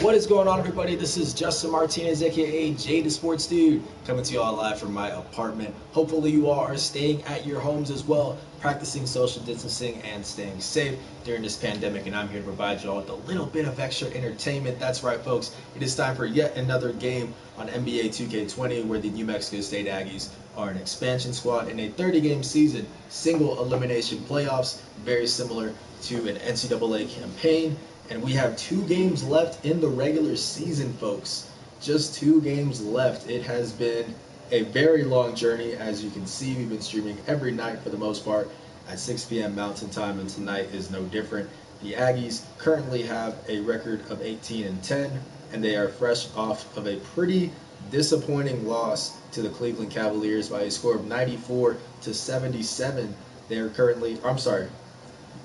What is going on, everybody? This is Justin Martinez, aka Jay the Sports Dude, coming to you all live from my apartment. Hopefully you all are staying at your homes as well, practicing social distancing and staying safe during this pandemic, and I'm here to provide you all with a little bit of extra entertainment. That's right, folks. It is time for yet another game on NBA 2K20, where the New Mexico State Aggies are an expansion squad in a 30-game season, single elimination playoffs, very similar to an NCAA campaign. And we have 2 games left in the regular season, folks. Just 2 games left. It has been a very long journey. As you can see, we've been streaming every night for the most part at 6 p.m. Mountain Time, and tonight is no different. The Aggies currently have a record of 18-10, and they are fresh off of a pretty disappointing loss to the Cleveland Cavaliers by a score of 94-77. They are currently,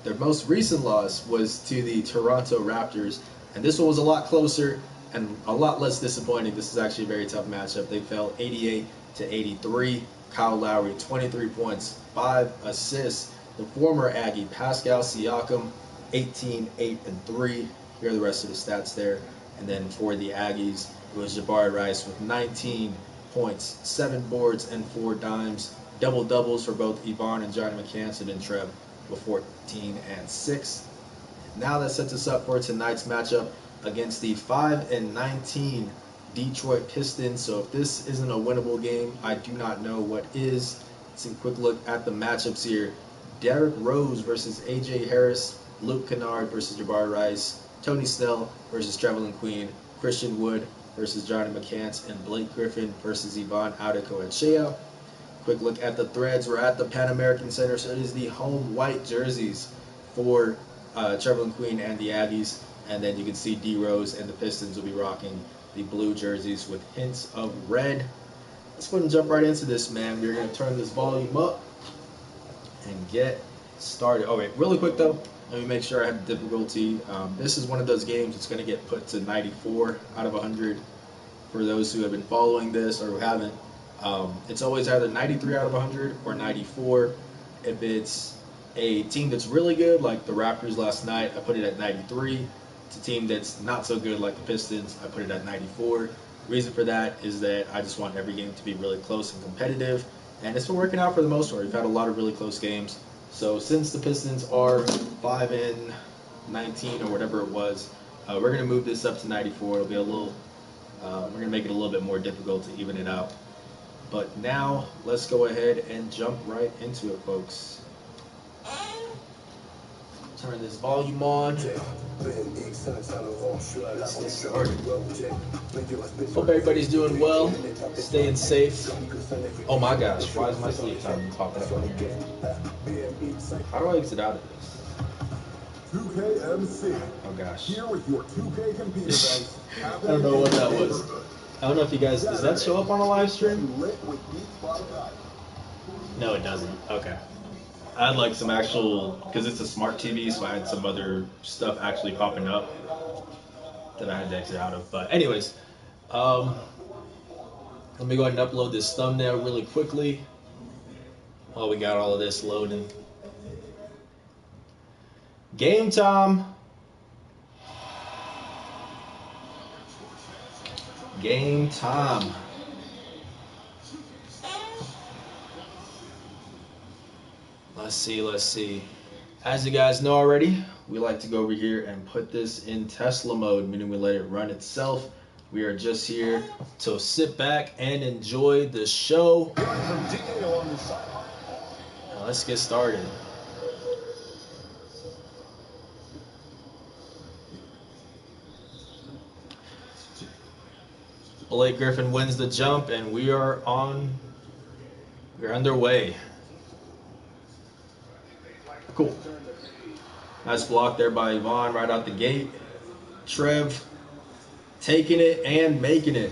their most recent loss was to the Toronto Raptors, and this one was a lot closer and a lot less disappointing. This is actually a very tough matchup. They fell 88-83. Kyle Lowry, 23 points, 5 assists. The former Aggie, Pascal Siakam, 18-8-3. Here are the rest of the stats there. And then for the Aggies, it was Jabari Rice with 19 points, 7 boards, and 4 dimes. Double-doubles for both Yvonne and Johnny McCann, and Trev with 14-6. Now that sets us up for tonight's matchup against the 5-19 Detroit Pistons. So if this isn't a winnable game, I do not know what is. Let's take a quick look at the matchups here. Derrick Rose versus AJ Harris, Luke Kennard versus Jabari Rice, Tony Snell versus Trevelyan Queen, Christian Wood versus Johnny McCants, and Blake Griffin versus Yvonne Adekoechea. Quick look at the threads. We're at the Pan American Center, so it is the home white jerseys for Trevelyan Queen and the Aggies, and then you can see D Rose and the Pistons will be rocking the blue jerseys with hints of red. Let's go ahead and jump right into this, man. We're going to turn this volume up and get started. Oh wait, really quick though, let me make sure I have the difficulty. This is one of those games that's going to get put to 94 out of 100 for those who have been following this or who haven't. It's always either 93 out of 100 or 94. If it's a team that's really good, like the Raptors last night, I put it at 93. It's a team that's not so good, like the Pistons, I put it at 94. The reason for that is that I just want every game to be really close and competitive, and it's been working out for the most part. We've had a lot of really close games. So since the Pistons are 5-19 or whatever it was, we're going to move this up to 94. It'll be a little, we're going to make it a little bit more difficult to even it out. But now, let's go ahead and jump right into it, folks. Turn this volume on. Let's get started. Hope everybody's doing well, staying safe. Oh my gosh, why is my sleep time popping up? How do I exit out of this? 2KMC. Oh gosh. Here with your 2K computer base. I don't know what that was. I don't know if you guys, does that show up on a live stream? No, it doesn't. Okay. I had like some actual, because it's a smart TV, so I had some other stuff actually popping up that I had to exit out of. But anyways, let me go ahead and upload this thumbnail really quickly while we got all of this loading. Game time. Game time. Let's see. As you guys know already, we like to go over here and put this in Tesla mode, meaning we let it run itself. We are just here to sit back and enjoy the show. Now let's get started. Blake Griffin wins the jump, and we're underway. Cool. Nice block there by Yvonne right out the gate. Trev taking it and making it.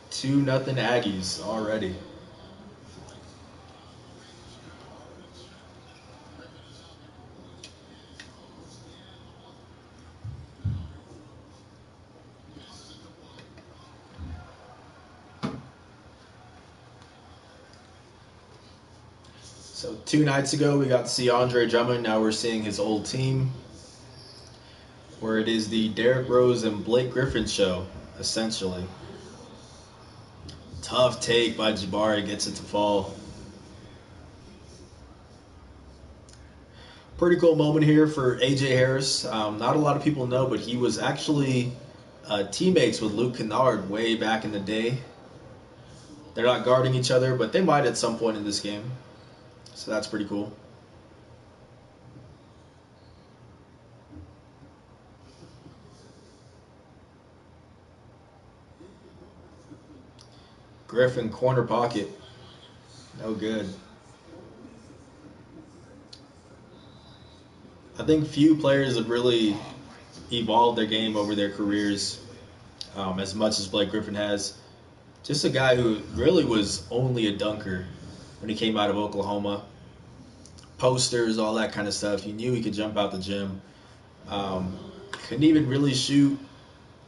2-0 Aggies already. So 2 nights ago, we got to see Andre Drummond. Now we're seeing his old team. where it is the Derrick Rose and Blake Griffin show, essentially. Tough take by Jabari, gets it to fall. Pretty cool moment here for A.J. Harris. Not a lot of people know, but he was actually teammates with Luke Kennard way back in the day. They're not guarding each other, but they might at some point in this game. So that's pretty cool. Griffin, corner pocket. No good. I think few players have really evolved their game over their careers as much as Blake Griffin has. Just a guy who really was only a dunker when he came out of Oklahoma. Posters, all that kind of stuff. You knew he could jump out the gym. Couldn't even really shoot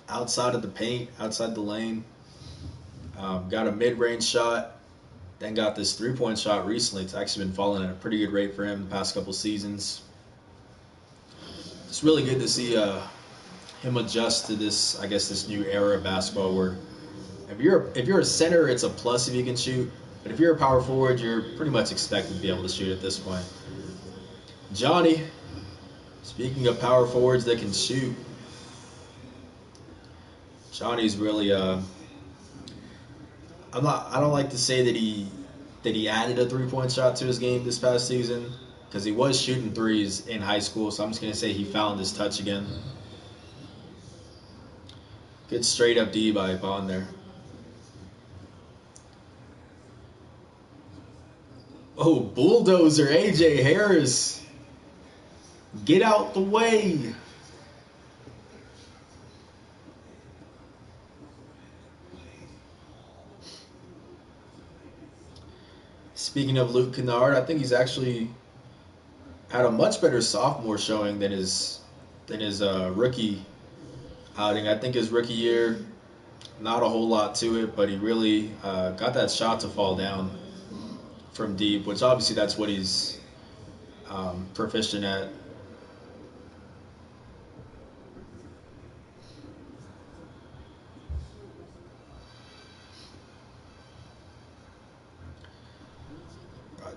outside of the paint, outside the lane. Got a mid-range shot, then got this three-point shot recently. It's actually been falling at a pretty good rate for him the past couple seasons. It's really good to see him adjust to this, I guess, this new era of basketball where if you're a center, it's a plus if you can shoot. But if you're a power forward, you're pretty much expected to be able to shoot at this point. Johnny, speaking of power forwards that can shoot, Johnny's really I don't like to say that he added a three-point shot to his game this past season because he was shooting threes in high school, so I'm just gonna say he found his touch again. Good straight up D by Bond there. Oh, bulldozer A.J. Harris. Get out the way. Speaking of Luke Kennard, I think he's actually had a much better sophomore showing than his rookie outing. I think his rookie year, not a whole lot to it, but he really got that shot to fall down from deep, which obviously that's what he's proficient at.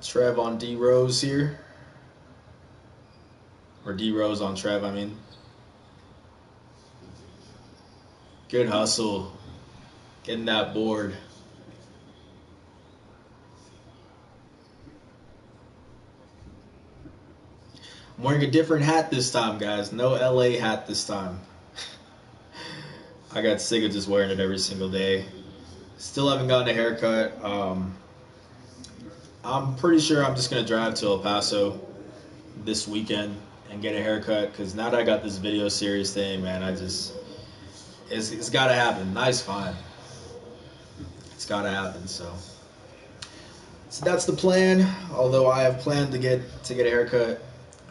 Trev on D Rose here. Or D Rose on Trev, I mean. Good hustle. Getting that board. I'm wearing a different hat this time, guys. No LA hat this time. I got sick of just wearing it every single day. Still haven't gotten a haircut. I'm pretty sure I'm just going to drive to El Paso this weekend and get a haircut because now that I got this video series thing, man, it's got to happen. Nice, fine. It's got to happen, so that's the plan. Although I have planned to get a haircut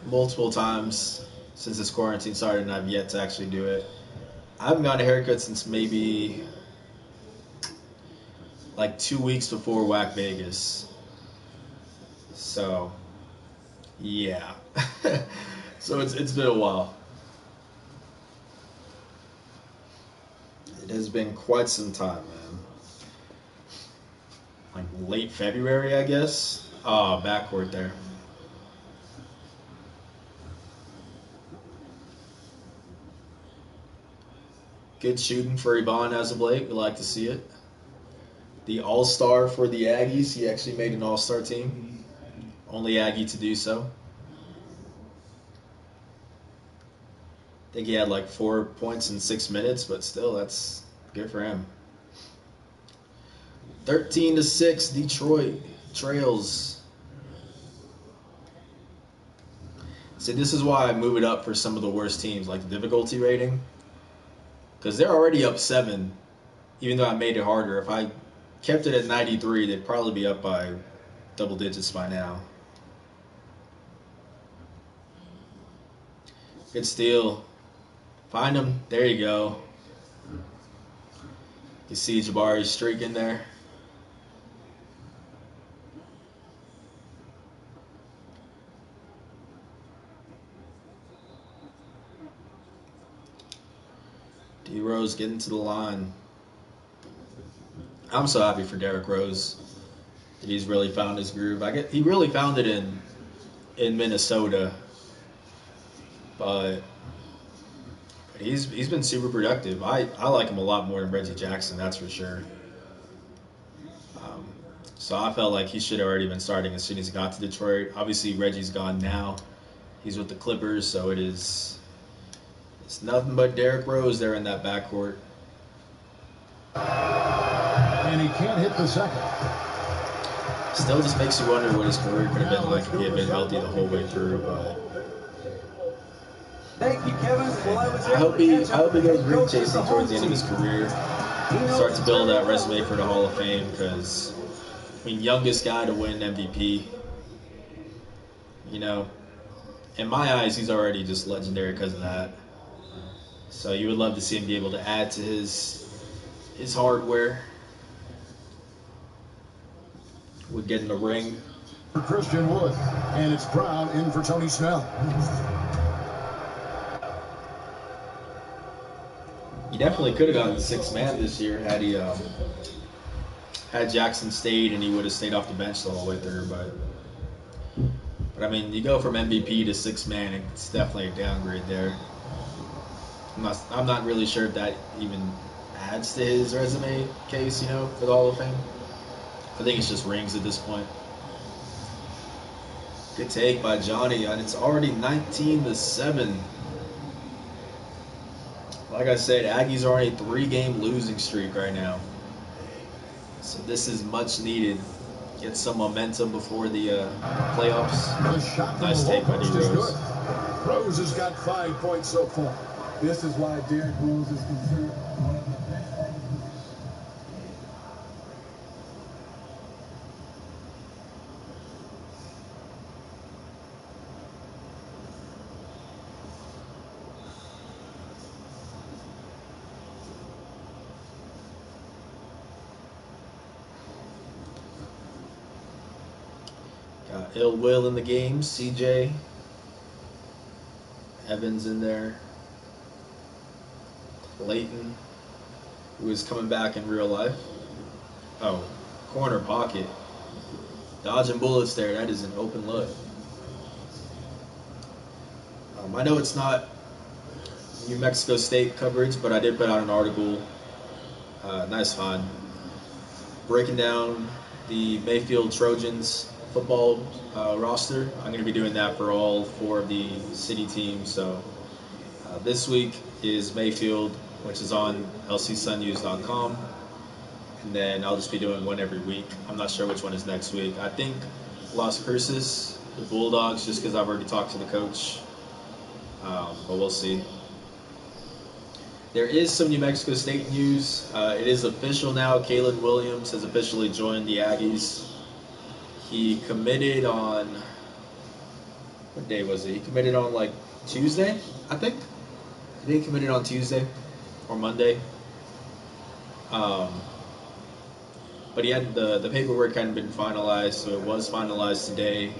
multiple times since this quarantine started and I've yet to actually do it. I haven't gotten a haircut since maybe like 2 weeks before Whack Vegas. So, yeah. So it's been a while. It has been quite some time, man. Like late February, I guess. Oh, backcourt there. Good shooting for Yvonne as of late. We like to see it. The all-star for the Aggies. He actually made an all-star team. Only Aggie to do so. I think he had like 4 points in 6 minutes, but still, that's good for him. 13-6, Detroit trails. See, this is why I move it up for some of the worst teams, like the difficulty rating. Because they're already up 7, even though I made it harder. If I kept it at 93, they'd probably be up by double digits by now. Good steal. Find him. There you go. You see Jabari streaking there. D Rose getting to the line. I'm so happy for Derrick Rose that he's really found his groove. He really found it in Minnesota, but he's been super productive. I like him a lot more than Reggie Jackson, that's for sure. Um, so I felt like he should have already been starting as soon as he got to Detroit. Obviously Reggie's gone now. He's with the Clippers, so it's nothing but Derrick Rose there in that backcourt. And he can't hit the second. Still just makes you wonder what his career could have been like if he had been healthy the whole way through. But thank you, Kevin. Well, I hope he goes ring chasing towards the end of his career. Start to build that resume for the Hall of Fame because, I mean, youngest guy to win MVP. You know, in my eyes, he's already just legendary because of that. So you would love to see him be able to add to his hardware with getting the ring. For Christian Wood, and it's Brown in for Tony Snell. He definitely could have gotten the sixth man this year had he had Jackson stayed, and he would have stayed off the bench the whole way through. But I mean, you go from MVP to sixth man, it's definitely a downgrade there. I'm not really sure if that even adds to his resume case, for the Hall of Fame. I think it's just rings at this point. Good take by Johnny, and it's already 19-7. Like I said, Aggies are on a 3-game losing streak right now. So this is much needed. Get some momentum before the playoffs. Nice take by D Rose. Rose has got 5 points so far. This is why Derrick Rose is considered one of the best. Got Ill Will in the game. CJ. Evans in there. Clayton, who is coming back in real life. Oh, corner pocket. Dodging bullets there. That is an open look. I know it's not New Mexico State coverage, but I did put out an article. Nice find. Breaking down the Mayfield Trojans football roster. I'm going to be doing that for all 4 of the city teams. So this week is Mayfield, which is on lcsunnews.com. And then I'll just be doing one every week. I'm not sure which one is next week. I think Las Cruces, the Bulldogs, just because I've already talked to the coach. But we'll see. There is some New Mexico State news. It is official now. Kalen Williams has officially joined the Aggies. He committed on, what day was it? He committed on like Tuesday, I think. I think he committed on Tuesday or Monday. But he had the paperwork hadn't been finalized, so it was finalized today.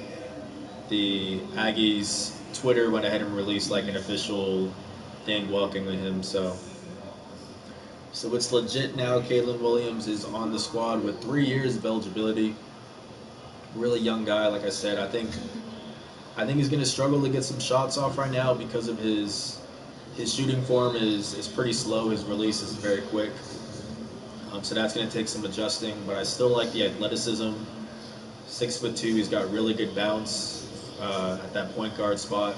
The Aggies Twitter went ahead and released like an official thing welcoming him. So it's legit now. Kalen Williams is on the squad with 3 years of eligibility. Really young guy, like I said. I think he's going to struggle to get some shots off right now because of his shooting form is pretty slow. His release is very quick. So that's going to take some adjusting. But I still like the athleticism. 6'2", he's got really good bounce at that point guard spot.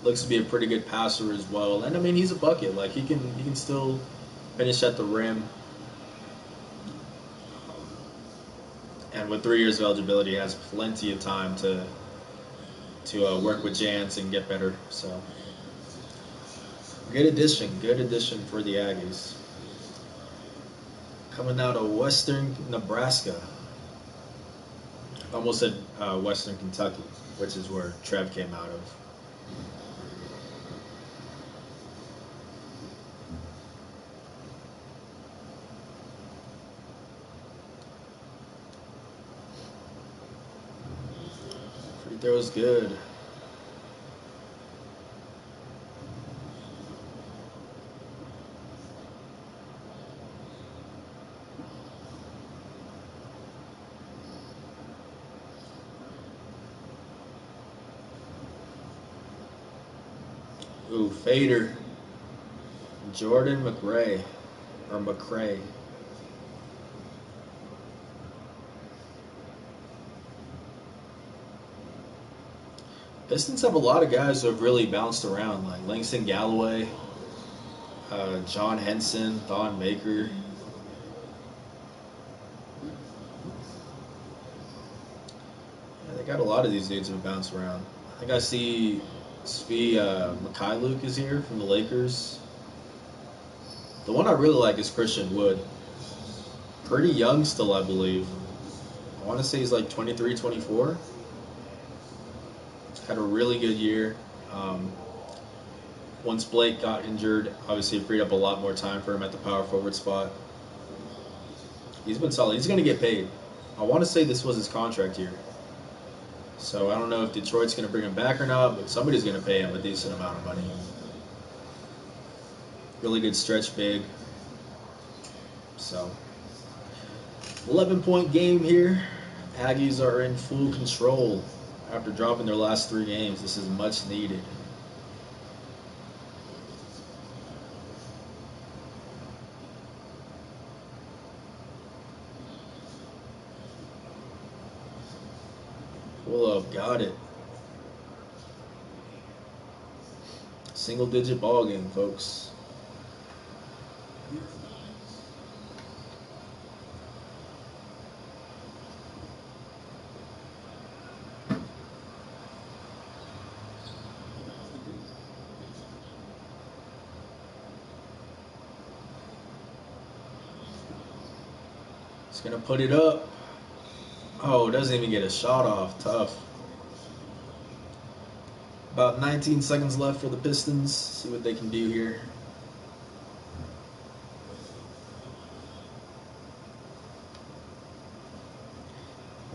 Looks to be a pretty good passer as well. And I mean, he's a bucket. Like he can still finish at the rim. And with 3 years of eligibility, he has plenty of time to work with Jans and get better. So good addition for the Aggies. Coming out of Western Nebraska. I almost said Western Kentucky, which is where Trev came out of. Free throw's good. Ooh, Fader. Jordan McRae. Or McRae. Pistons have a lot of guys who have really bounced around, like Langston Galloway, John Henson, Thon Maker. Yeah, they got a lot of these dudes who have bounced around. I think I see Svi Mikhailuk is here from the Lakers. The one I really like is Christian Wood. Pretty young still, I believe. I want to say he's like 23, 24. Had a really good year. Once Blake got injured, obviously it freed up a lot more time for him at the power forward spot. He's been solid. He's going to get paid. I want to say this was his contract year. So I don't know if Detroit's going to bring him back or not, but somebody's going to pay him a decent amount of money. Really good stretch big. So 11-point game here. Aggies are in full control after dropping their last 3 games. This is much needed. Pull up, got it. Single-digit ball game, folks. It's gonna put it up. Oh, doesn't even get a shot off. Tough. About 19 seconds left for the Pistons. See what they can do here.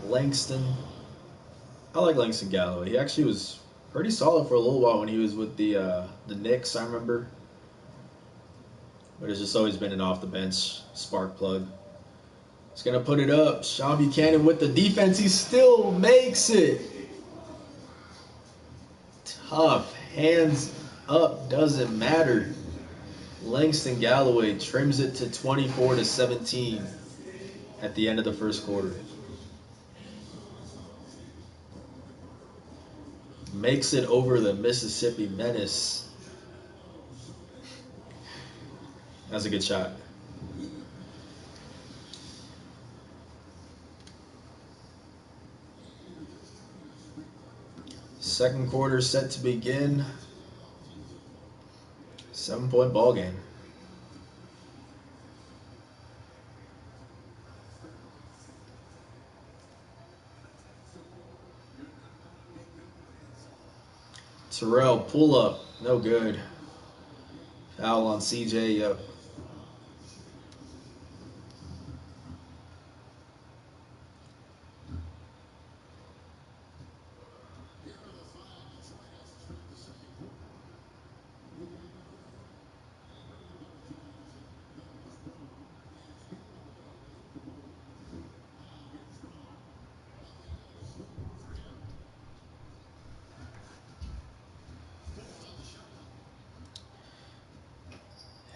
Langston. I like Langston Galloway. He actually was pretty solid for a little while when he was with the Knicks, I remember. But it's just always been an off the bench spark plug. He's going to put it up. Sean Buchanan with the defense. He still makes it. Tough. Hands up. Doesn't matter. Langston Galloway trims it to 24-17 at the end of the first quarter. Makes it over the Mississippi Menace. That's a good shot. Second quarter set to begin. 7-point ball game. Terrell, pull up. No good. Foul on CJ. Yep.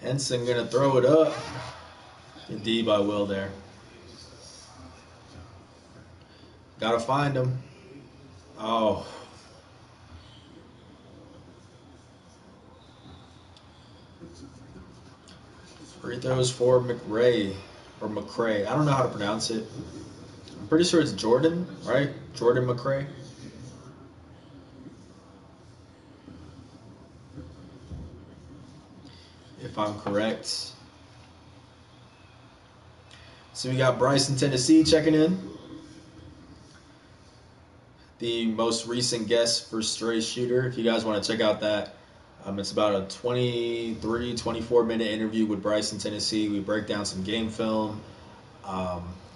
Henson gonna throw it up. Good D by Will there. Gotta find him. Oh. Free throws for McRae or McCray. I don't know how to pronounce it. I'm pretty sure it's Jordan, right? Jordan McRae. If I'm correct. So we got Bryson, Tennessee checking in. The most recent guest for Stray Shooter. If you guys want to check out that, it's about a 23, 24-minute interview with Bryson, Tennessee. We break down some game film.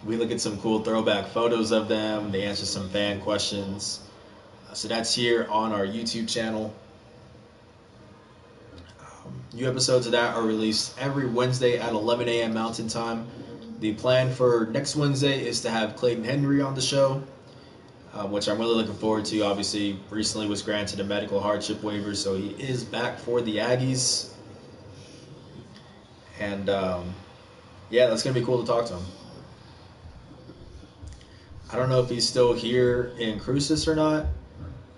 We look at some cool throwback photos of them. They answer some fan questions. So that's here on our YouTube channel. New episodes of that are released every Wednesday at 11 a.m. Mountain Time. The plan for next Wednesday is to have Clayton Henry on the show. which I'm really looking forward to. Obviously, recently was granted a medical hardship waiver, so he is back for the Aggies. And yeah, that's going to be cool to talk to him. I don't know if he's still here in Cruces or not.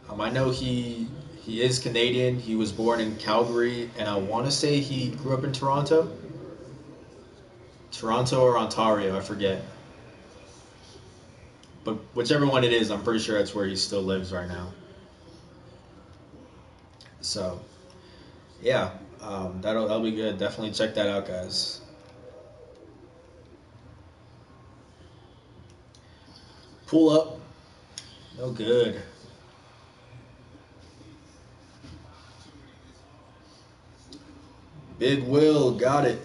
I know he is Canadian. He was born in Calgary, and I want to say he grew up in Toronto. Toronto or Ontario, I forget. But whichever one it is, I'm pretty sure that's where he still lives right now. So, yeah, that'll be good. Definitely check that out, guys. Pull up, no good. Big Will got it.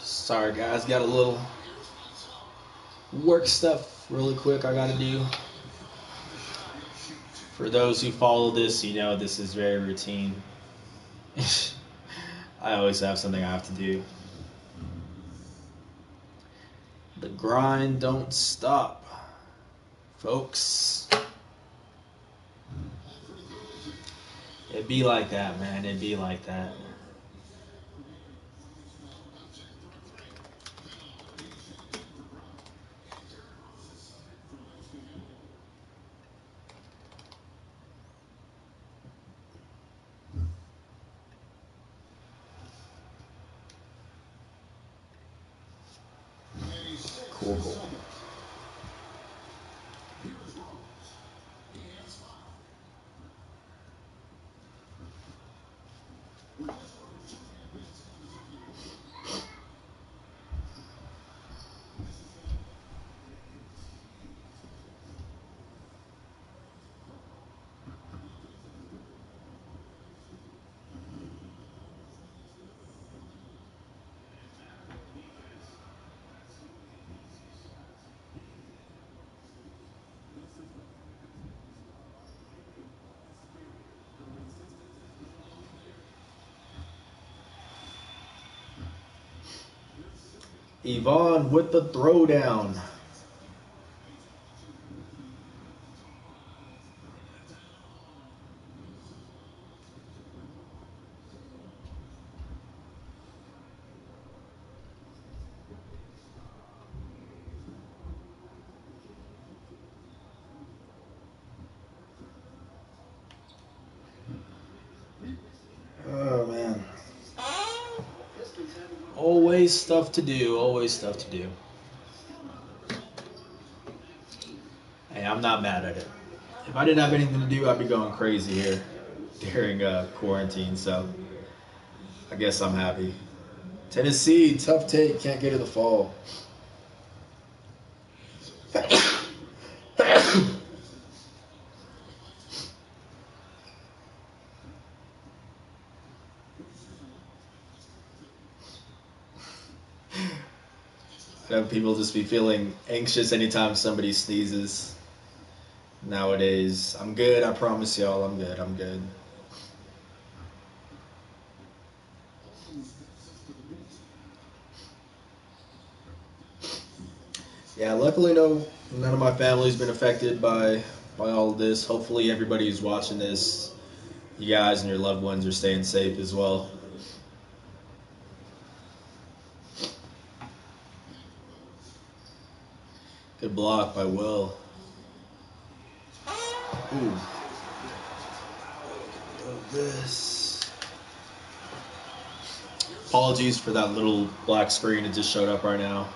Sorry, guys, got a little work stuff really quick I gotta do. For those who follow this, you know this is very routine. I always have something I have to do. The grind don't stop, folks. It be like that, man. It be like that. Cool, cool. Yvonne with the throwdown. Oh, man. Always stuff to do. Always stuff to do. Hey, I'm not mad at it. If I didn't have anything to do, I'd be going crazy here during quarantine. So I guess I'm happy. Tennessee, tough take. Can't get to the fall. I know people just be feeling anxious anytime somebody sneezes nowadays. I'm good. I promise y'all. I'm good. I'm good. Yeah, luckily none of my family's been affected by all of this. Hopefully everybody who's watching this, you guys and your loved ones are staying safe as well. Good block by Will. Ooh. This. Apologies for that little black screen that just showed up right now.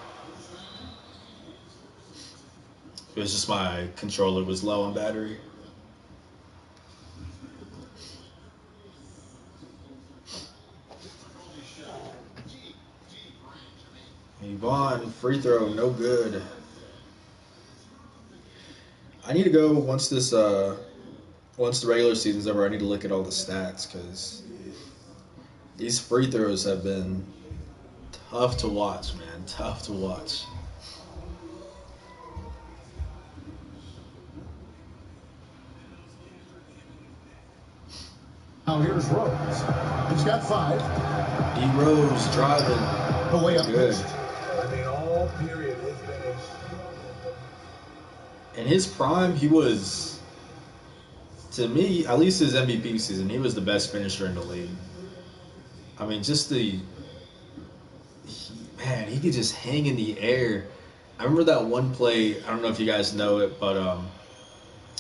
It was just my controller was low on battery. Yvonne, free throw, no good. I need to go once the regular season's over. I need to look at all the stats because these free throws have been tough to watch, man. Tough to watch. Now here's Rose. He's got 5. D Rose driving. The way up. Good. I mean, all period was finished. In his prime, he was, to me, at least his MVP season, he was the best finisher in the league. I mean, man, he could just hang in the air. I remember that one play. I don't know if you guys know it, but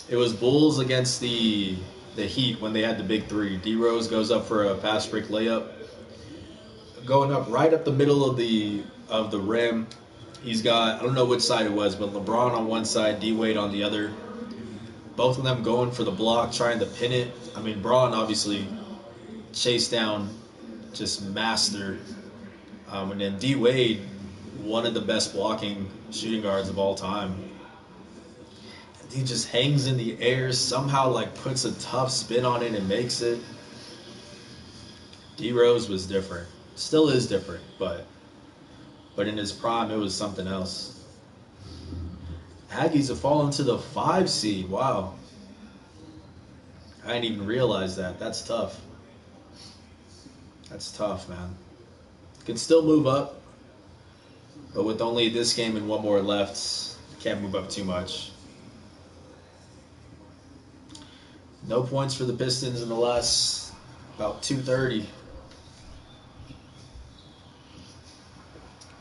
it was Bulls against the Heat when they had the big three. D Rose goes up for a fast break layup, going up right up the middle of the rim. He's got, I don't know which side it was, but LeBron on one side, D Wade on the other. Both of them going for the block, trying to pin it. I mean, Braun obviously chased down, just master. And then D Wade, one of the best blocking shooting guards of all time. He just hangs in the air, somehow like puts a tough spin on it and makes it. D Rose was different. Still is different, but in his prime it was something else. Aggies have fallen to the 5 seed. Wow. I didn't even realize that. That's tough. That's tough, man. Can still move up, but with only this game and one more left, can't move up too much. No points for the Pistons in the last about 2:30.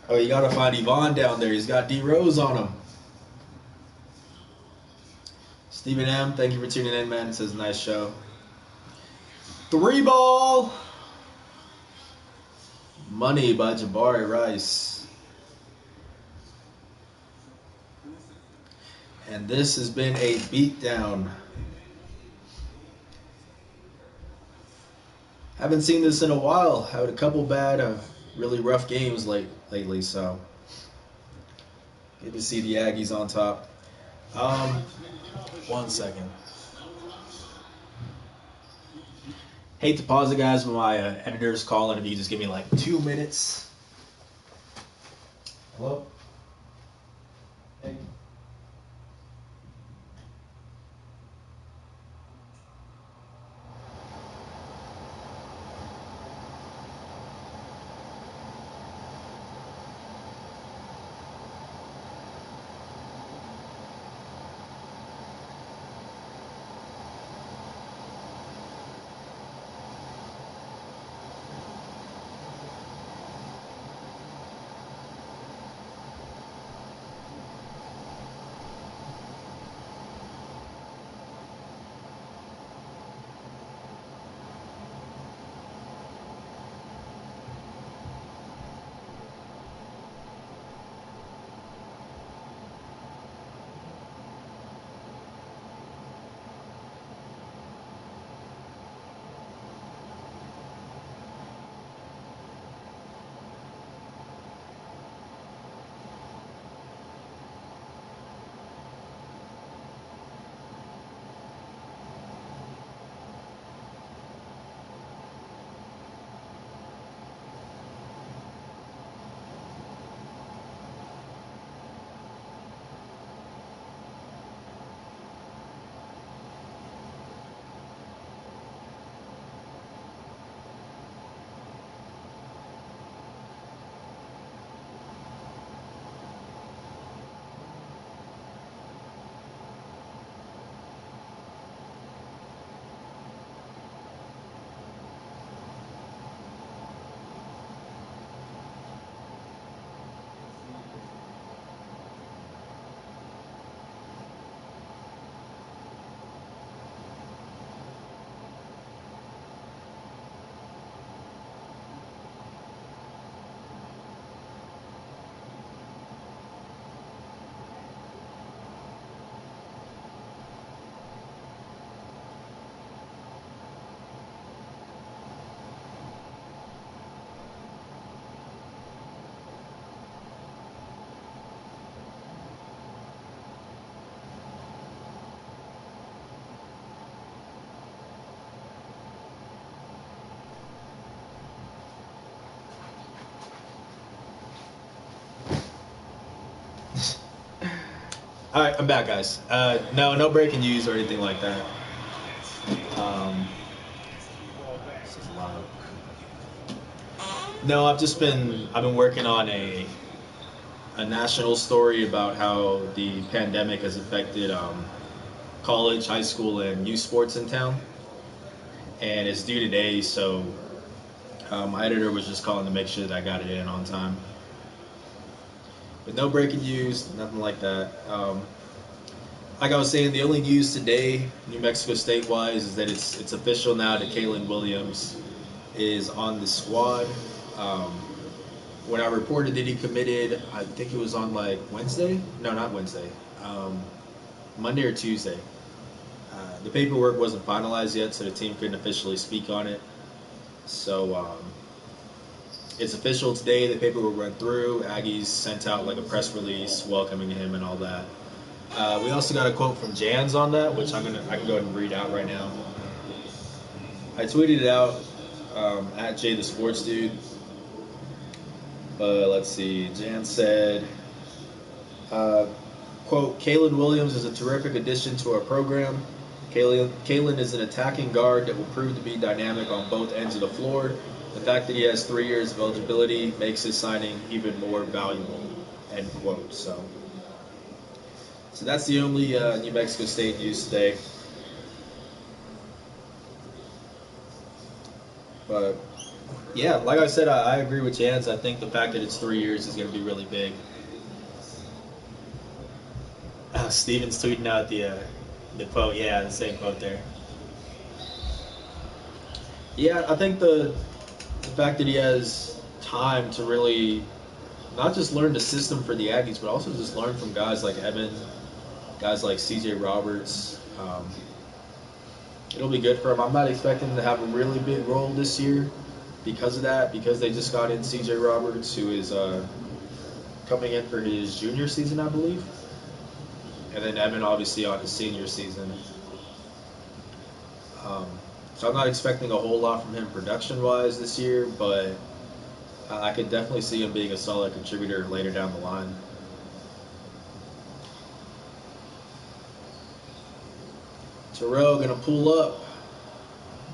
Oh, you gotta find Yvonne down there. He's got D Rose on him. Stephen M, thank you for tuning in, man. It says nice show. 3 ball. Money by Jabari Rice. And this has been a beatdown. Haven't seen this in a while. Had a couple bad, really rough games lately, so good to see the Aggies on top. 1 second. Hate to pause it, guys, but my editor's calling. If you just give me like 2 minutes. Hello? Hey. All right, I'm back, guys. No breaking news or anything like that. Um, this is loud. No, I've been working on a national story about how the pandemic has affected college, high school, and youth sports in town, and it's due today. So my editor was just calling to make sure that I got it in on time. But no breaking news, nothing like that. Like I was saying, the only news today, New Mexico State wise, is that it's official now that Kalen Williams is on the squad. Um, when I reported that he committed, I think it was on like Wednesday. No, not Wednesday. Um, Monday or Tuesday. The paperwork wasn't finalized yet, so the team couldn't officially speak on it. So it's official today. The paperwork went through. Aggies sent out like a press release welcoming him and all that. We also got a quote from Jans on that, which I can go ahead and read out right now. I tweeted it out at Jay the Sports Dude. Let's see. Jan said, uh, quote, Kalen Williams is a terrific addition to our program. Kalen is an attacking guard that will prove to be dynamic on both ends of the floor. The fact that he has 3 years of eligibility makes his signing even more valuable, end quote. So that's the only New Mexico State news today. But yeah, like I said, I agree with Jans. I think the fact that it's 3 years is going to be really big. Steven's tweeting out the quote. Yeah, the same quote there. Yeah, I think the fact that he has time to really not just learn the system for the Aggies, but also just learn from guys like Evan, guys like C.J. Roberts. It'll be good for him. I'm not expecting him to have a really big role this year because of that, because they just got in C.J. Roberts, who is coming in for his junior season, I believe. And then Evan, obviously, on his senior season. Um, so I'm not expecting a whole lot from him production-wise this year, but I could definitely see him being a solid contributor later down the line. Terrell gonna pull up.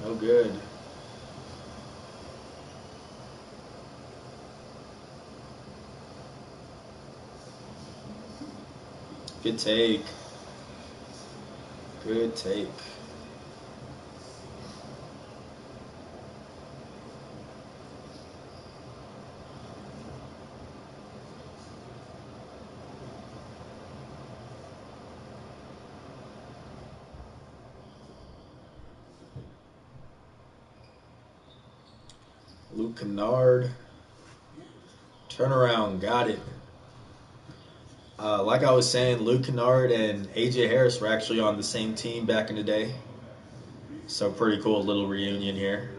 No good. Good take. Good take. Luke Kennard. Turnaround. Got it. Like I was saying, Luke Kennard and AJ Harris were actually on the same team back in the day. So pretty cool little reunion here.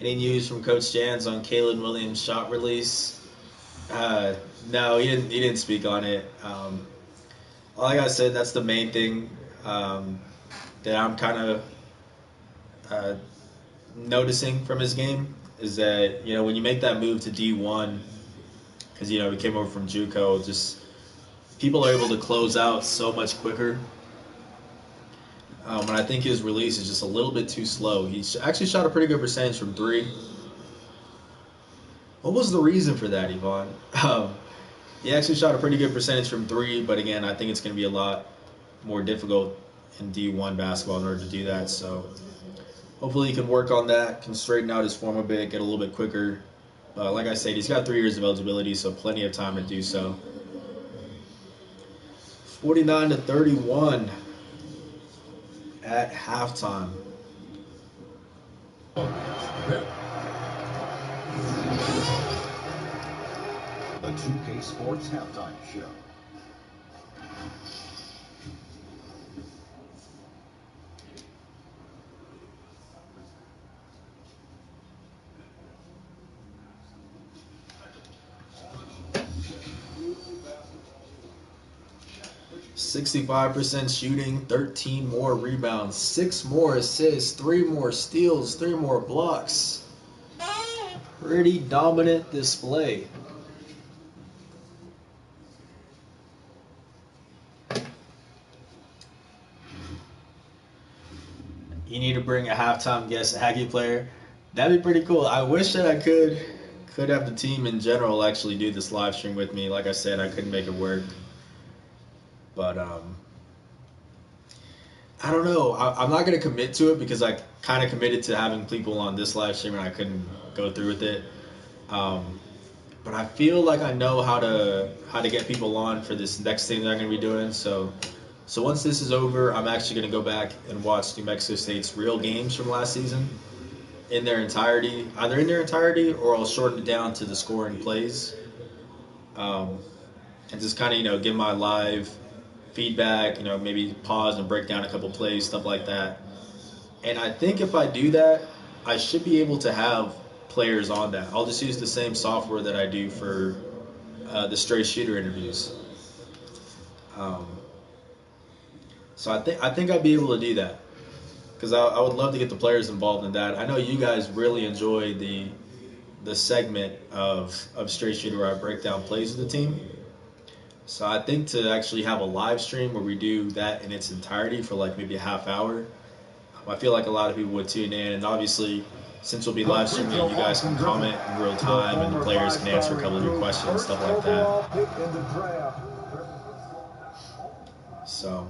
Any news from Coach Jans on Kalen Williams' shot release? Uh, no, he didn't speak on it. Like I said, that's the main thing that I'm kind of uh, noticing from his game is that when you make that move to D1, because he came over from JUCO, just people are able to close out so much quicker. And I think his release is just a little bit too slow. He actually shot a pretty good percentage from three. What was the reason for that, Yvonne? He actually shot a pretty good percentage from three, but again, I think it's going to be a lot more difficult in D1 basketball in order to do that. So hopefully he can work on that, can straighten out his form a bit, get a little bit quicker. Like I said, he's got 3 years of eligibility, so plenty of time to do so. 49-31 at halftime. The 2K Sports Halftime Show. 65% shooting, 13 more rebounds, 6 more assists, 3 more steals, 3 more blocks. Pretty dominant display. You need to bring a halftime guest Aggie player. That'd be pretty cool. I wish that I could have the team in general actually do this live stream with me. Like I said, I couldn't make it work. But I don't know. I'm not gonna commit to it because I kind of committed to having people on this live stream and I couldn't go through with it. But I feel like I know how to get people on for this next thing that I'm gonna be doing. So once this is over, I'm actually gonna go back and watch New Mexico State's real games from last season in their entirety, either in their entirety or I'll shorten it down to the scoring plays, and just kind of give my live feedback. Maybe pause and break down a couple plays, stuff like that. And I think if I do that, I should be able to have players on that. I'll just use the same software that I do for the straight shooter interviews. Um, so I think I'd be able to do that because I would love to get the players involved in that. I know you guys really enjoy the segment of straight shooter where I break down plays of the team. So I think to actually have a live stream where we do that in its entirety for like maybe a half hour, I feel like a lot of people would tune in. And obviously, since we'll be live streaming, you guys can comment in real time, and the players can answer a couple of your questions, stuff like that. So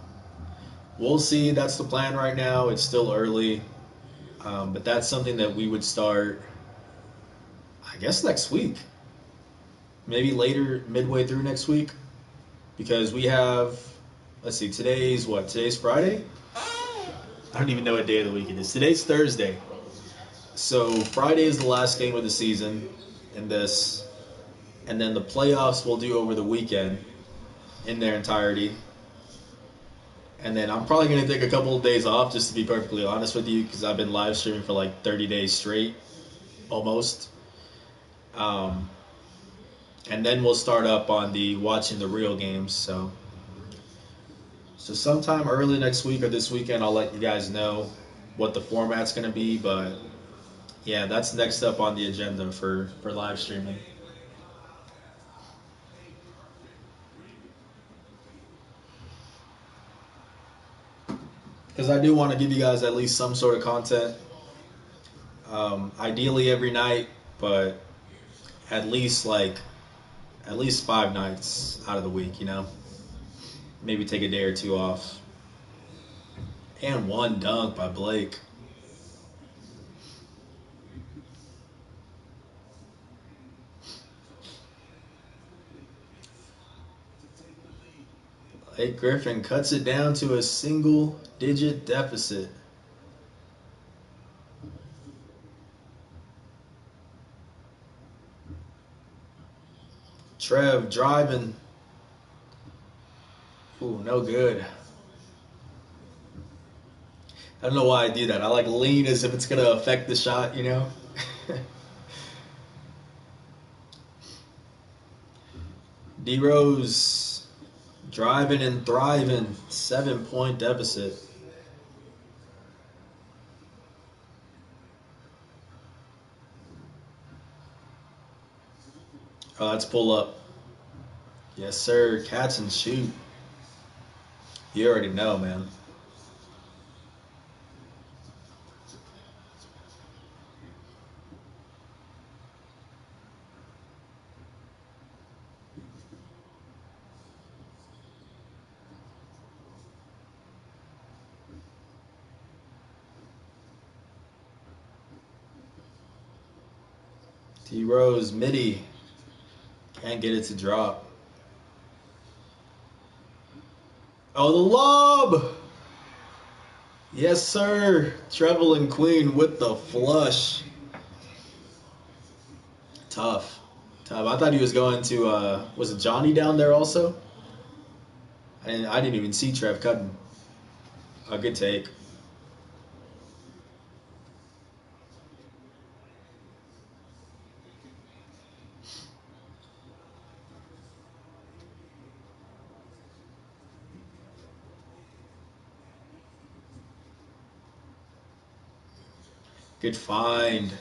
we'll see. That's the plan right now. It's still early, but that's something that we would start, I guess, next week. Maybe later, midway through next week, because we have. Let's see. Today's what? Today's Friday. I don't even know what day of the week it is. Today's Thursday. So Friday is the last game of the season in this, and then the playoffs we'll do over the weekend in their entirety. And then I'm probably going to take a couple of days off, just to be perfectly honest with you, because I've been live streaming for like 30 days straight, almost. And then we'll start up on the watching the real games. So sometime early next week or this weekend, I'll let you guys know what the format's going to be. But yeah, that's next up on the agenda for live streaming. Because I do want to give you guys at least some sort of content. Ideally every night, but at least 5 nights out of the week, Maybe take a day or two off. And one dunk by Blake. Blake Griffin cuts it down to a single-digit deficit. Trev driving. Ooh, no good. I don't know why I do that. I like lean as if it's going to affect the shot, D-Rose driving and thriving. 7-point deficit. Oh, that's pull up. Yes, sir. Catch and shoot. You already know, man. D-Rose, midi. Can't get it to drop. Oh, the lob! Yes, sir. Trevelin Queen with the flush. Tough. I thought he was going to, was it Johnny down there also? I didn't even see Trev cutting. A good take. Good find.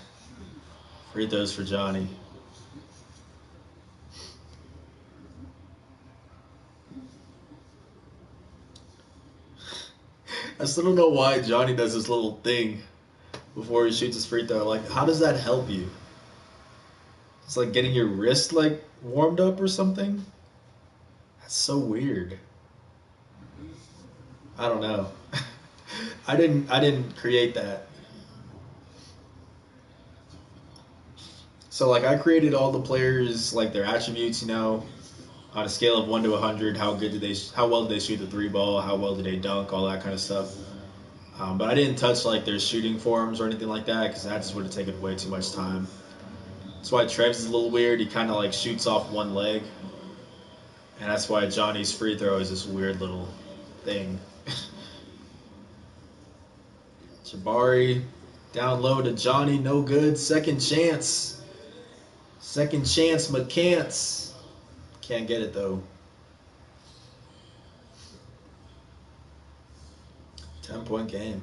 Free throws for Johnny. I still don't know why Johnny does this little thing before he shoots his free throw. Like, how does that help you? It's like getting your wrist like warmed up or something. That's so weird. I don't know. I didn't create that. So like I created all the players like their attributes, you know, on a scale of 1 to 100. How well did they shoot the three ball? How well did they dunk? All that kind of stuff. But I didn't touch like their shooting forms or anything like that because that just would have taken way too much time. That's why Trev's is a little weird. He kind of like shoots off one leg, and that's why Johnny's free throw is this weird little thing. Jabari down low to Johnny, no good. Second chance. Second chance, McCants. Can't get it though. 10-point game.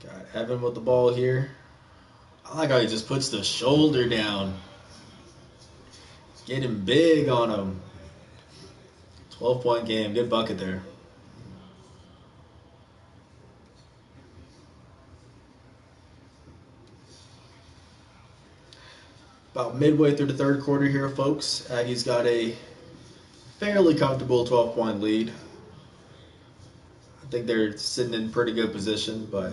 Got Evan with the ball here. I like how he just puts the shoulder down. Getting big on him. 12-point game. Good bucket there. About midway through the third quarter here, folks. Aggies got a fairly comfortable 12-point lead. I think they're sitting in pretty good position, but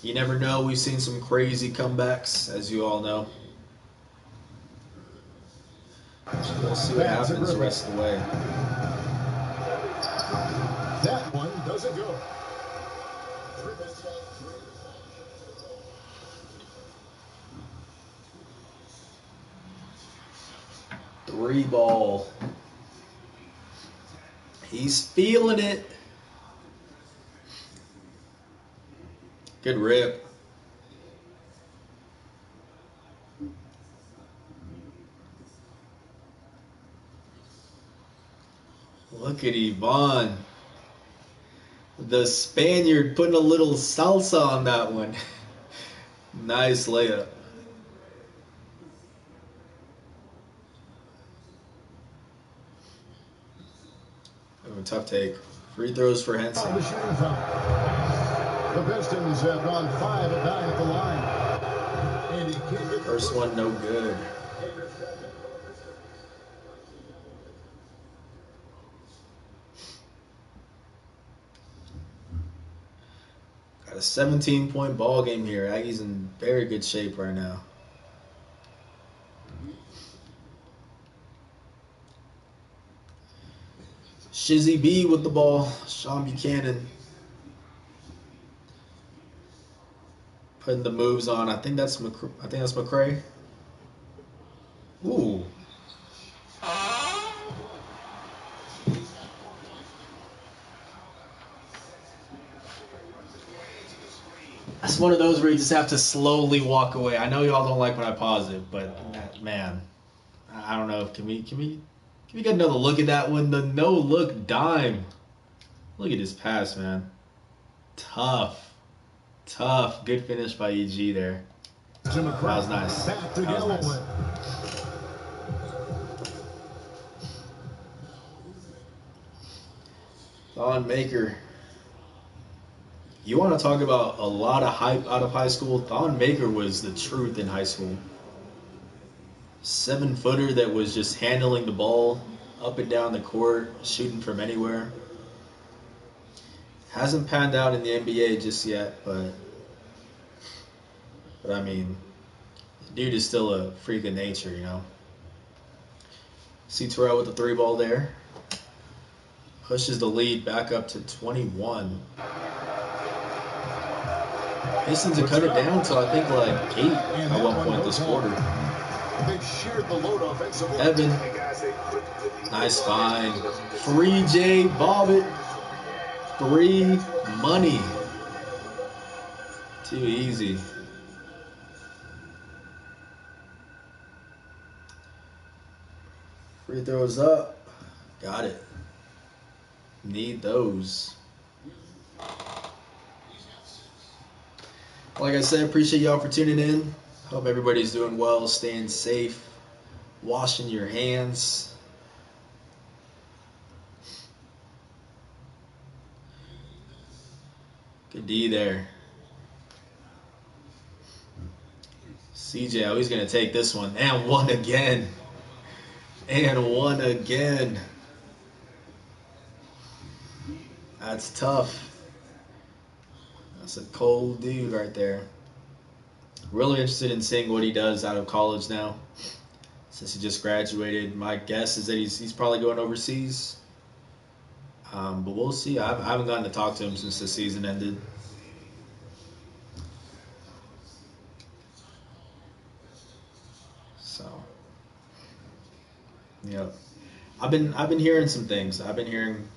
you never know. We've seen some crazy comebacks, as you all know. We'll see what happens the rest of the way. That one doesn't go. Three ball. He's feeling it. Good rip. Look at Yvonne. The Spaniard putting a little salsa on that one. Nice layup. Oh, tough take. Free throws for Henson. The Pistons have gone 5 of 9 at the line. First one, no good. Got a 17-point ball game here. Aggies in very good shape right now. Shizzy B with the ball. Sean Buchanan putting the moves on. I think that's McCray. Ooh. That's one of those where you just have to slowly walk away. I know y'all don't like when I pause it, but man, I don't know. Can we get another look at that one? The no look dime. Look at his pass, man. Tough. Good finish by EG there. That was nice. That was nice. Thon Maker. You want to talk about a lot of hype out of high school? Thon Maker was the truth in high school. 7-footer that was just handling the ball up and down the court, shooting from anywhere. Hasn't panned out in the NBA just yet, but I mean, dude is still a freak of nature, you know. See Terrell with the 3 ball there. Pushes the lead back up to 21. Pistons have cut it down to I think like 8 at one point this quarter. Evan, nice find. Free J Bobbitt. Free money. Too easy. Free throws up. Got it. Need those. Like I said, appreciate y'all for tuning in. Hope everybody's doing well, staying safe, washing your hands. Good D there. CJ, oh, he's going to take this one. And one again. And one again. That's tough. That's a cold dude right there. Really interested in seeing what he does out of college now, since he just graduated. My guess is that he's probably going overseas. But we'll see. I haven't gotten to talk to him since the season ended. So, yeah, I've been hearing some things. I've been hearing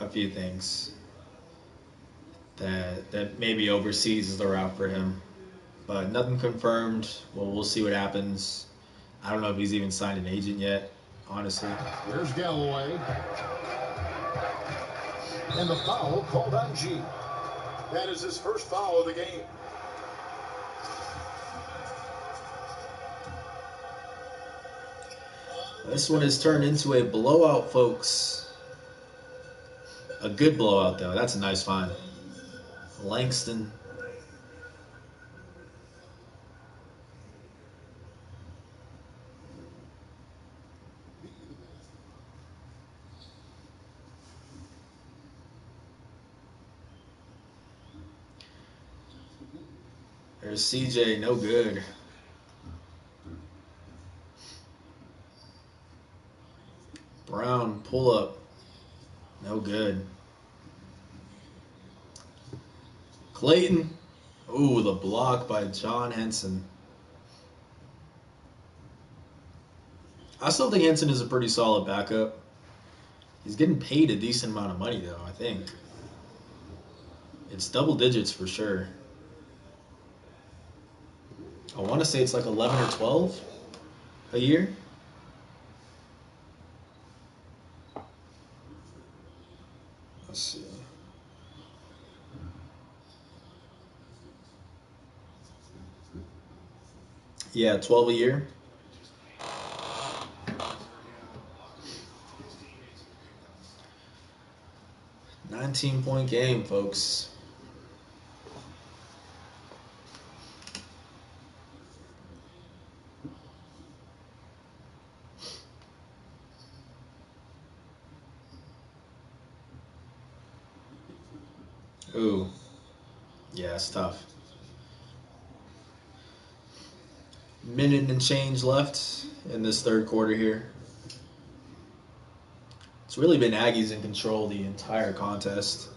a few things that maybe overseas is the route for him, but nothing confirmed. Well, we'll see what happens. I don't know if he's even signed an agent yet, honestly. There's Galloway. And the foul called on G. That is his first foul of the game. This one has turned into a blowout, folks. A good blowout, though. That's a nice find. Langston. There's CJ, no good. Brown, pull up. No good. Clayton. Ooh, the block by John Henson. I still think Henson is a pretty solid backup. He's getting paid a decent amount of money, though, I think. It's double digits for sure. I want to say it's like 11 or 12 a year. Let's see. Yeah, 12 a year. $19-point game, folks. Ooh. Yeah, it's tough. Minute and change left in this third quarter here. It's really been Aggies in control the entire contest.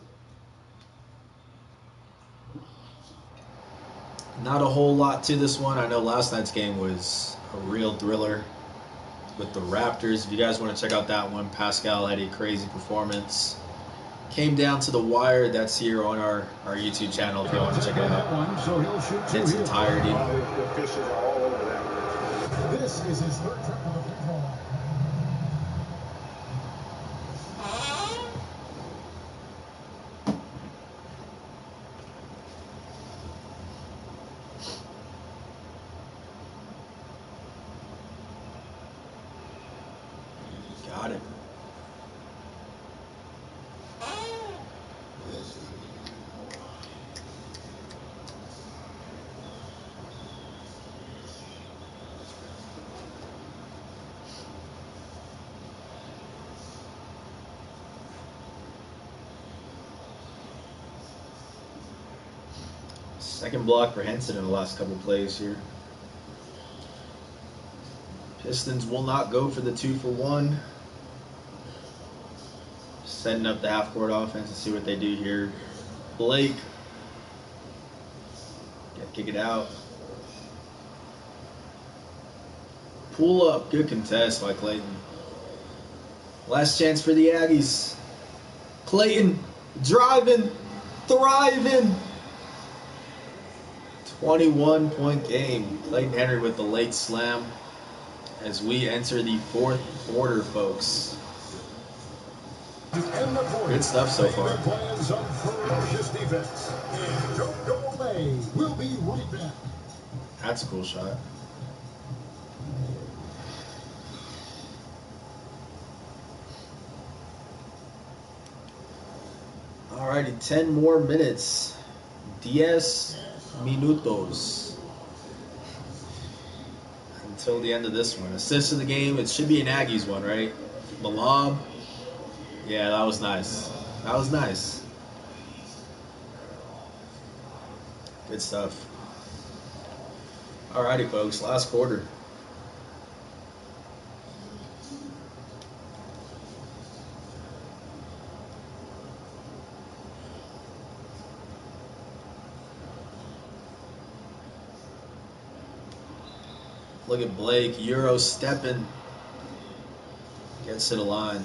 Not a whole lot to this one. I know last night's game was a real thriller with the Raptors. If you guys want to check out that one, Pascal had a crazy performance. Came down to the wire. That's here on our YouTube channel if you want to check it out in its entirety. This is his third trip to the free throw line. Got it. Second block for Henson in the last couple plays here. Pistons will not go for the 2-for-1. Setting up the half-court offense and see what they do here. Blake. Got to kick it out. Pull up. Good contest by Clayton. Last chance for the Aggies. Clayton driving, thriving. 21-point game. Clayton Henry with the late slam. as we enter the fourth quarter, folks. Good stuff so far. Plans on ferocious defense. And don't go away. We'll be right back. That's a cool shot. Alrighty, 10 more minutes. 10 minutos. Until the end of this one. Assist of the game, it should be an Aggies one, right? Malab. Yeah, that was nice. That was nice. Good stuff. Alrighty, folks, last quarter. Look at Blake, Euro stepping. Gets to the line.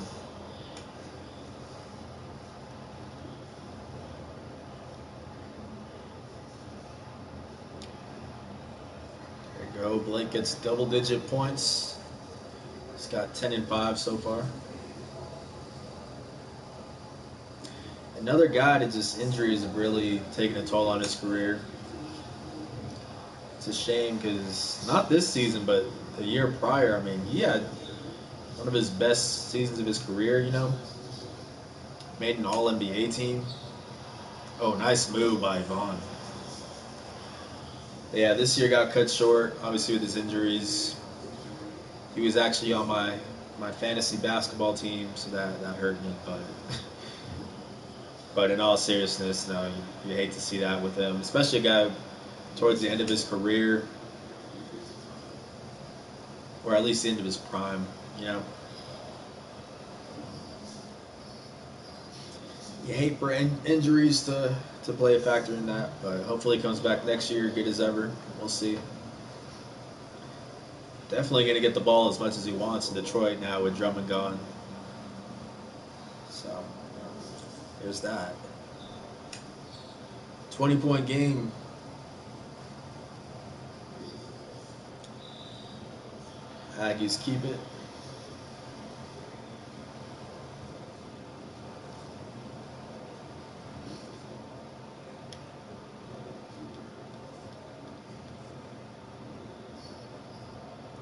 There you go. Blake gets double-digit points. He's got 10 and 5 so far. Another guy that just injuries have really taken a toll on his career. It's a shame because not this season, but the year prior, I mean, he had one of his best seasons of his career, you know. Made an All-NBA team. Oh, nice move by Vaughn. Yeah, this year got cut short, obviously with his injuries. He was actually on my fantasy basketball team, so that hurt me. But in all seriousness, no, you hate to see that with him, especially a guy towards the end of his career, or at least the end of his prime, you know. You hate for injuries to play a factor in that, but hopefully he comes back next year, good as ever. We'll see. Definitely going to get the ball as much as he wants in Detroit now with Drummond gone. So, there's that. 20-point game. Aggies keep it.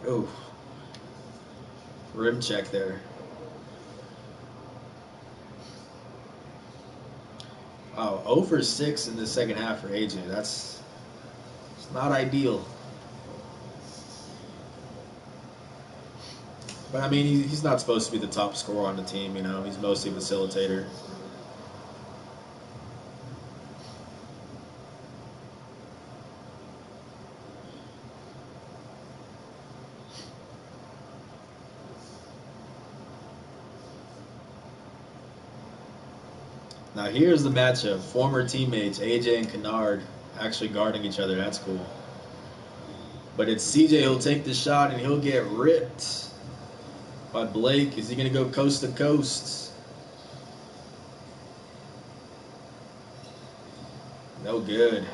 Oof. Rim check there. Oh, 0 for 6 in the second half for AJ. It's not ideal. But I mean, he's not supposed to be the top scorer on the team, you know. He's mostly a facilitator. Now here's the matchup. Former teammates, AJ and Kennard, actually guarding each other. That's cool. But it's CJ who'll take the shot and he'll get ripped by Blake. Is he going to go coast to coast? No good.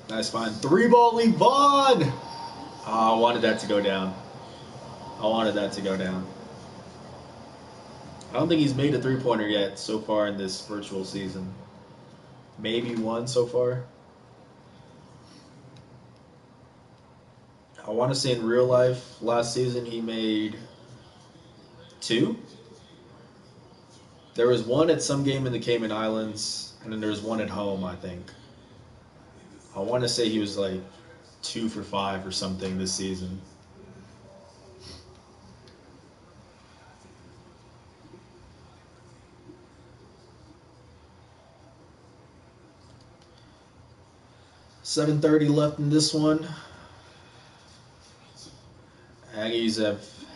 Nice find. 3-ball lead, Vaughn! Oh, I wanted that to go down. I wanted that to go down. I don't think he's made a three-pointer yet so far in this virtual season. Maybe one so far. I want to say in real life, last season he made 2. There was one at some game in the Cayman Islands, and then there was one at home, I think. I want to say he was like 2 for 5 or something this season. $7:30 left in this one. Aggies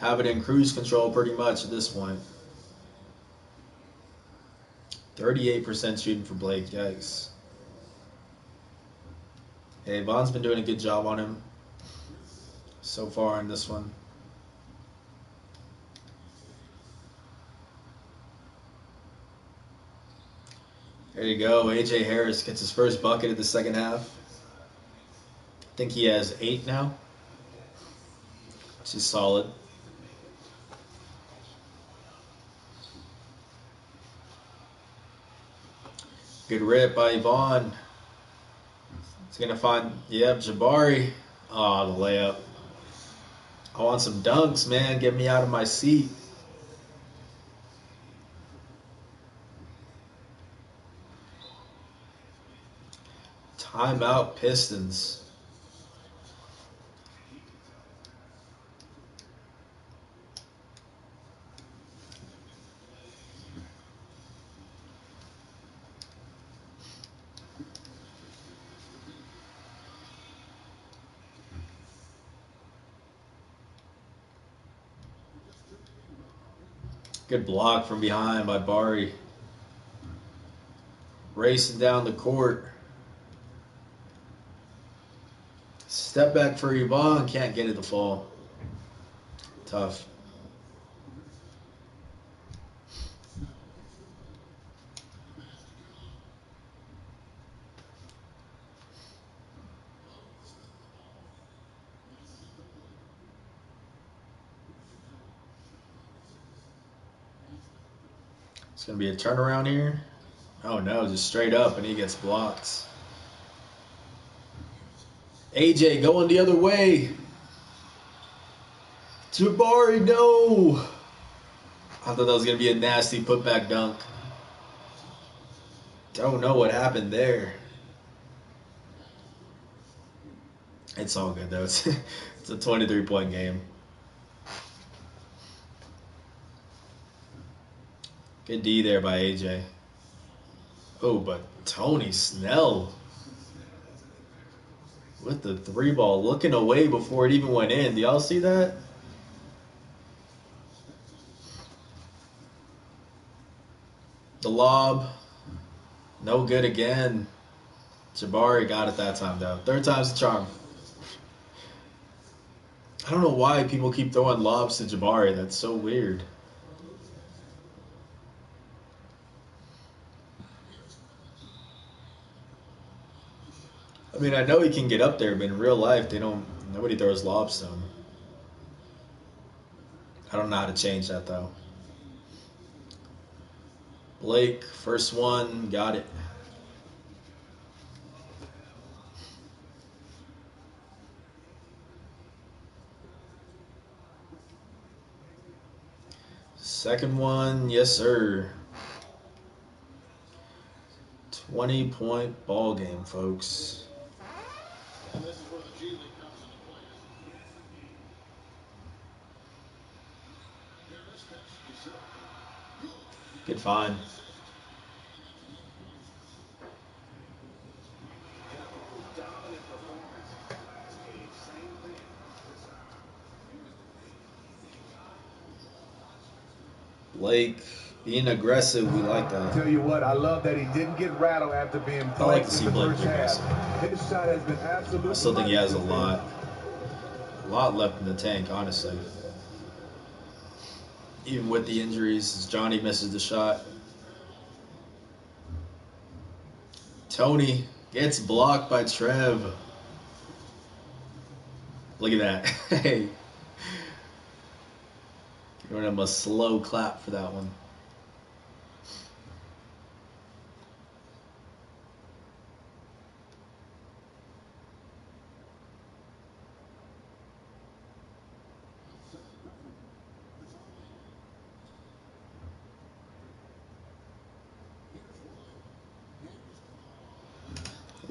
have it in cruise control pretty much at this point. 38% shooting for Blake. Yikes. Hey, Vaughn's been doing a good job on him so far in this one. There you go. AJ Harris gets his first bucket of the second half. think he has 8 now, which is solid. Good rip by Yvonne. He's going to find, Jabari. Oh, the layup. I want some dunks, man. Get me out of my seat. Timeout Pistons. Good block from behind by Bari. Racing down the court. Step back for Yvonne. Can't get it to fall. Tough. It's going to be a turnaround here. Oh no, just straight up and he gets blocked. AJ going the other way. Jabari, no. I thought that was going to be a nasty putback dunk. Don't know what happened there. It's all good though. It's a 23-point game. Good D there by AJ. Oh, but Tony Snell with the 3 ball, looking away before it even went in. Do y'all see that? The lob, no good again. Jabari got it that time though. 3rd time's the charm. I don't know why people keep throwing lobs to Jabari. That's so weird. I mean, I know he can get up there, but in real life, nobody throws lobs to him. I don't know how to change that, though. Blake, first one, got it. Second one, yes, sir. 20-point ball game, folks. And this is where the G League comes into play. Good find. Blake being aggressive, we like that. Tell you what, I love that he didn't get rattled after being I like to blanked see in the Blake first be half. aggressive. His shot has been absolutely. I still think he has a lot left in the tank, honestly. Even with the injuries, as Johnny misses the shot. Tony gets blocked by Trev. Look at that. Hey. Giving him a slow clap for that one.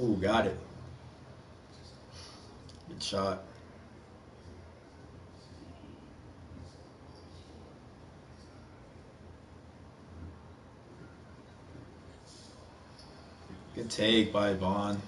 Ooh, got it. Good shot. Good take by Vaughn.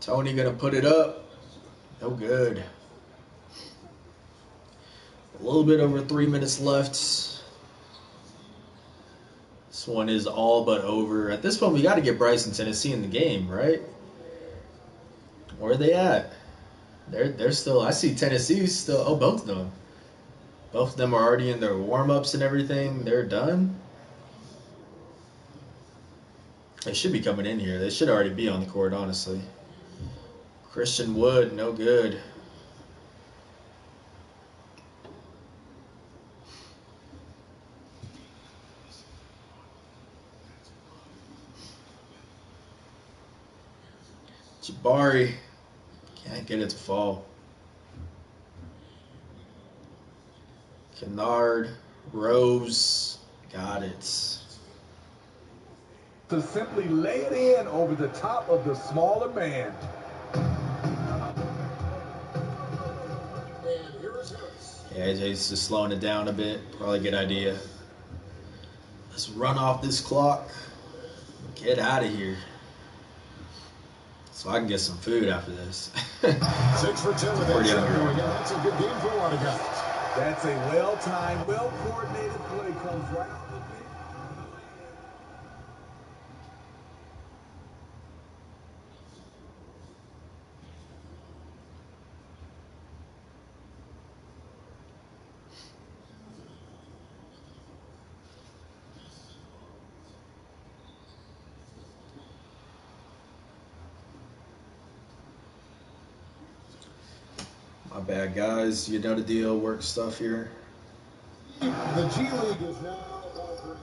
Tony gonna put it up. No good. A little bit over 3 minutes left. This one is all but over. At this point, we got to get Bryce and Tennessee in the game, right? Where are they at? They're still. I see Tennessee still. Oh, both of them. Both of them are already in their warm-ups and everything. They're done. They should be coming in here. They should already be on the court, honestly. Christian Wood, no good. Jabari can't get it to fall. Kennard, Rose, got it. To simply lay it in over the top of the smaller man. Yeah, AJ's just slowing it down a bit. Probably a good idea. Let's run off this clock. Get out of here. So I can get some food after this. 6 for 10 with that shot going. Yeah, that's a good game for a lot of guys. That's a well-timed, well-coordinated play. Comes right off the bench. My bad, guys. You know the deal. Work stuff here. The G League is now offering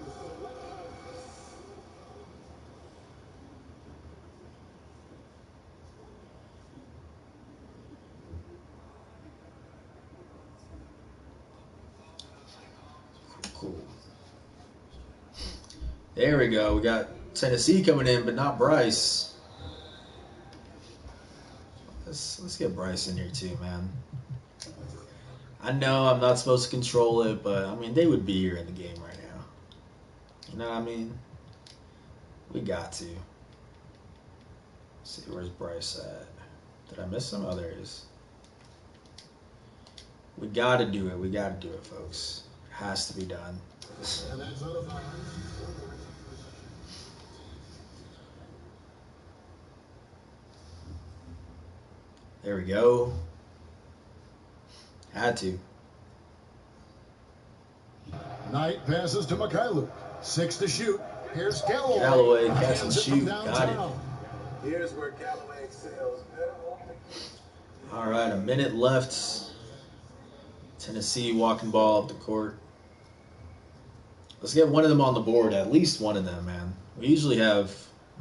Cool. There we go. We got Tennessee coming in, but not Bryce. Let's get Bryce in here too, man. I know I'm not supposed to control it, but I mean they would be here in the game right now. You know what I mean? We got to. Let's see, where's Bryce at? Did I miss him? Oh, there he is. We got to do it. We got to do it, folks. It has to be done. and that's out of bounds. There we go. Had to. Knight passes to Mikhailuk. 6 to shoot. Here's Galloway. Galloway, catch and Hands it from shoot. Got it. downtown. Here's where Callaway excels. All right, a minute left. Tennessee walking ball up the court. Let's get one of them on the board, at least one of them, man. We usually have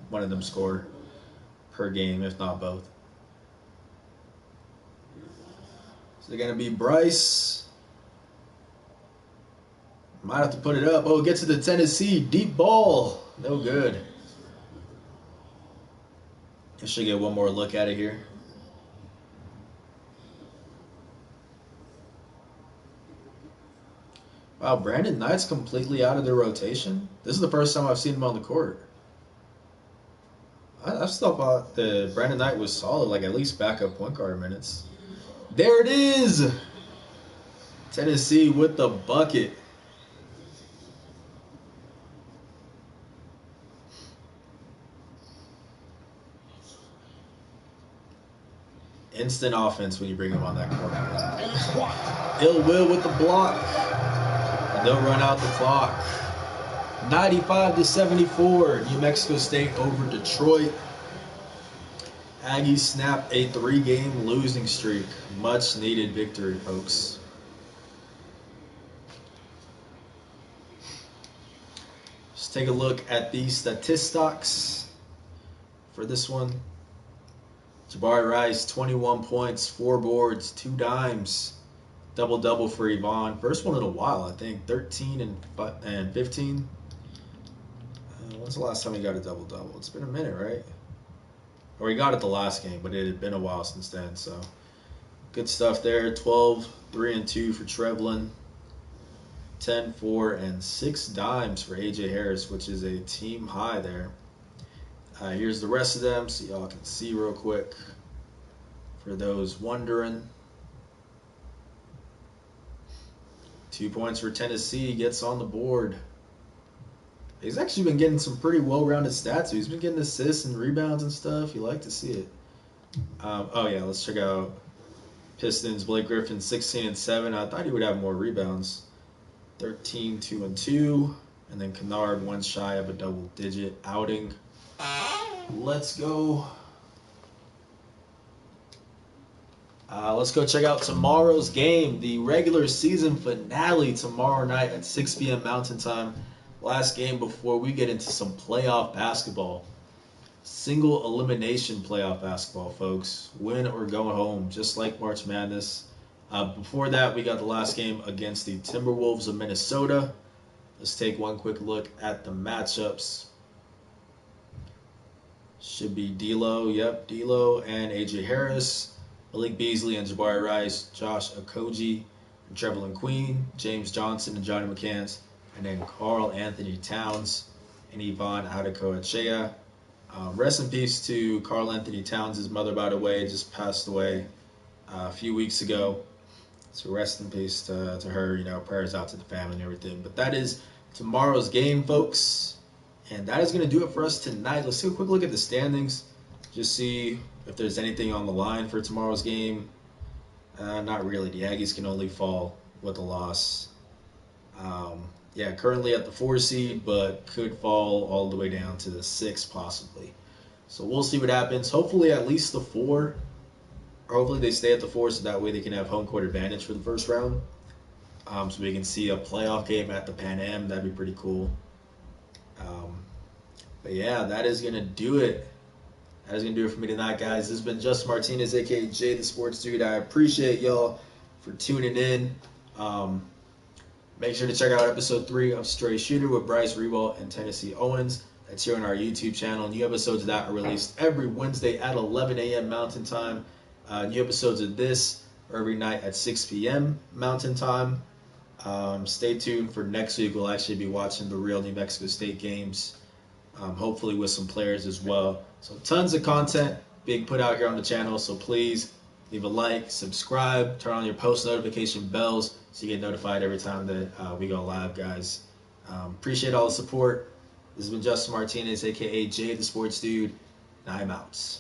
one of them score per game, if not both. So they're going to be Bryce. Might have to put it up. Oh, it gets to the Tennessee. Deep ball. No good. I should get one more look at it here. Wow, Brandon Knight's completely out of their rotation. This is the first time I've seen him on the court. I still thought the Brandon Knight was solid, like at least backup point guard minutes. There it is! Tennessee with the bucket. Instant offense when you bring him on that court. And it's blocked. Ill Will with the block. And they'll run out the clock. 95-74. New Mexico State over Detroit. Aggies snap a 3-game losing streak. Much needed victory, folks. Let's take a look at the statistics for this one. Jabari Rice, 21 points, 4 boards, 2 dimes. Double-double for Yvonne. First one in a while, I think. 13 and 15. When's the last time he got a double-double? It's been a minute, right? Or he got it the last game, but it had been a while since then. So good stuff there. 12, 3 and 2 for Trevlin. 10, 4 and 6 dimes for AJ Harris, which is a team high there. Here's the rest of them so y'all can see real quick for those wondering. 2 points for Tennessee, gets on the board. He's actually been getting some pretty well-rounded stats. He's been getting assists and rebounds and stuff. You like to see it. Oh yeah, let's check out Pistons. Blake Griffin 16-7. I thought he would have more rebounds. 13, 2-2, and then Kennard 1 shy of a double-digit outing. Let's go. Let's go check out tomorrow's game, the regular season finale tomorrow night at 6 p.m. Mountain Time. Last game before we get into some playoff basketball. Single elimination playoff basketball, folks. Win or go home, just like March Madness. Before that, we got the last game against the Timberwolves of Minnesota. Let's take one quick look at the matchups. Should be D'Lo, D'Lo and A.J. Harris, Malik Beasley and Jabari Rice, Josh Okogie, and Trevelyan Queen, James Johnson and Johnny McCants, and then Karl Anthony Towns and Yvonne Adekoya. Rest in peace to Karl Anthony Towns. His mother, by the way, just passed away a few weeks ago. So rest in peace to her. Prayers out to the family and everything. But that is tomorrow's game, folks. And that is going to do it for us tonight. Let's take a quick look at the standings. Just see if there's anything on the line for tomorrow's game. Not really. The Aggies can only fall with a loss. Currently at the 4 seed, but could fall all the way down to the 6 possibly. So we'll see what happens. Hopefully at least the 4. Or hopefully they stay at the 4 so that way they can have home court advantage for the first round. So we can see a playoff game at the Pan Am. That'd be pretty cool. But yeah, that is going to do it. That is going to do it for me tonight, guys. This has been Justin Martinez, a.k.a. Jay the Sports Dude. I appreciate y'all for tuning in. Make sure to check out episode 3 of Stray Shooter with Bryce Rewalt and Tennessee Owens. That's here on our YouTube channel. New episodes of that are released every Wednesday at 11 a.m. Mountain Time. New episodes of this are every night at 6 p.m. Mountain Time. Stay tuned for next week. We'll actually be watching the real New Mexico State games, hopefully with some players as well. So tons of content being put out here on the channel. So please leave a like, subscribe, turn on your post notification bells so you get notified every time that we go live, guys. Appreciate all the support. This has been Justin Martinez, a.k.a. Jay the Sports Dude, and I'm out.